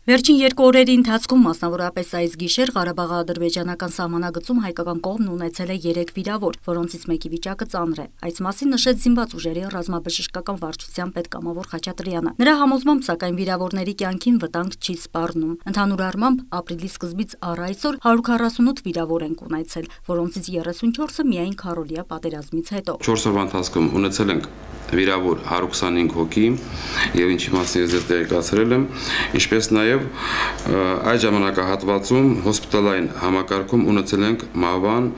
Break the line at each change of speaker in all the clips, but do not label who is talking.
Վերջին երկու օրերի ընթացքում մասնավորապես այս գիշեր Ղարաբաղի-ադրբեջանական սահմանագծում հայկական կողմն ունեցել է 3 վիրավոր, որոնցից մեկի վիճակը ծանր է։ Այս մասին նշեց զինված ուժերի ռազմաբժշկական վարչության պետկամավոր Խաչատրյանը։ Նրա համոզմամբ, սակայն վիրավորների կյանքին վտանգ չի սպառնում։ Ընդհանուր առմամբ, ապրիլի սկզբից առ այսօր 148 վիրավոր ենք ունեցել, որոնցից 34-ը միայն քառօրյա պատերազմից հետո։
4 օրվա ընթացքում ունեցել ենք վիրավոր 125 հոգի եւ ինչի մասին ես տեղեկացրել եմ, ինչպես նաեւ այդ ժամանակահատվածում հոսպիտալային համակարգում ունեցել ենք մահվան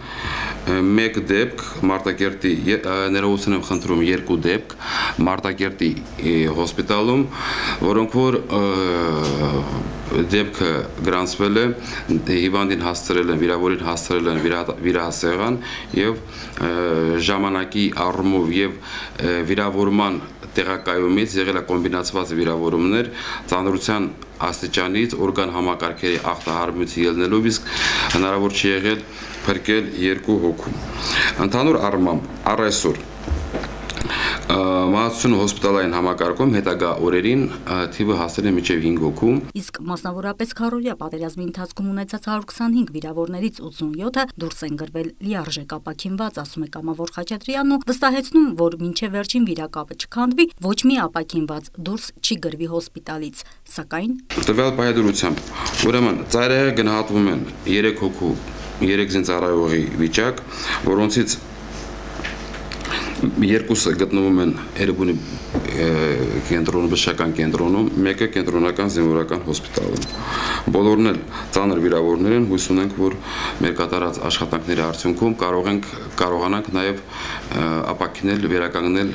1 դեպք Մարտակերտի ներողություն եմ խնդրում 2 դեպք Մարտակերտի հոսպիտալում, որոնք որ դեպքը գրանցվել է հիվանդին հասցրել են, վիրավորին հասցրել են վիրահասեղան եւ ժամանակի առումով եւ վիրավորման տեղակայումից եղել է կոմբինացված վիրավորումներ ծանրության աստիճանից օրգան համակարգերի ախտահարումից ելնելով, իսկ հնարավոր չի եղել փրկել 2 հոգու։ Ընդհանուր առմամբ առ այսօր մահացությունը հոսպիտալային համակարգում հետագա օրերին թիվը հասել է մինչև 5 հոգու։
Իսկ մասնավորապես քառօրյա պատերազմի ընթացքում ունեցած 125 վիրավորներից 87-ը դուրս են գրվել լիարժեք ապաքինված, ասում է կամավոր Խաչատրյանն ու վստահեցնում, որ մինչև վերջին վիրակապը չքանդվի, ոչ մի ապաքինված դուրս չի գրվի հոսպիտալից, սակայն
տվյալ պայմանությամբ ուրեմն ծայրահեղ գնահատվում են 3 հոգու, 3 զինծառայողի վիճակ, որոնցից երկուսը գտնվում են Էրեբունի կենտրոնում, բժշկական կենտրոնում, մեկը կենտրոնական զինվորական հոսպիտալում։ Բոլորն էլ ծանր վիրավորներ են, հույս ունենք, որ մեր կատարած աշխատանքների արդյունքում կարողանանք նաև ապաքինել, վերականգնել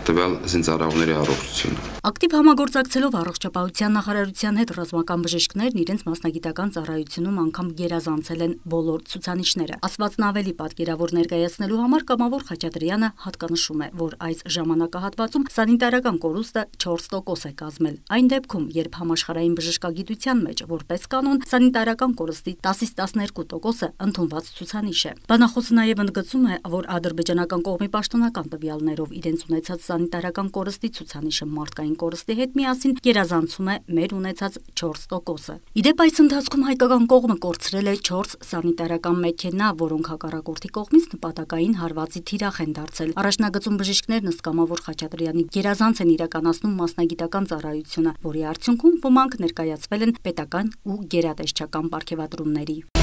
տվյալ զինծառայողների առողջությունը։
Ակտիվ համագործակցելով առողջապահության նախարարության հետ ռազմական բժիշկներն իրենց մասնագիտական ծառայությունում անգամ գերազանցել են բոլոր ցուցանիշները։ Ասվածն ավելի պատկերավոր ներկայացնելու համար կամավոր Խաչատրյանը հատկանշում է, որ այս ժամանակահատվածում սանիտարական կորուստը 4% է կազմել։ Այն դեպքում, երբ համաշխարհային բժշկագիտության մեջ որպես կանոն սանիտարական կորստի 10-ից 12%-ը ընդունված ցուցանիշ է։ Բանախոսը նաև ընդգծում է, որ ադրբեջանական կողմի պաշտոնական տվյալներով իրենց ունեցած սանիտարական կորստի ցուցանիշը մարդկային կորստի հետ միասին գերազանցում է մեր ունեցած 4%-ը։ Իդեպ այս ընթացքում հայկական կողմը կորցրել է 4 սանիտարական մեքենա, որոնք հակառակորդի կողմից նպատակային հարվածի թիրախ են դարձել։ Առաջնագծում բժիշկներն ըստ կամավոր Խաչատրյանի գերազանց են իրականացնում մասնագիտական ծառայությունը, որի արդյունքում ոմանք ներկայացվել են պետական ու գերատեսչական պարգևատրումների։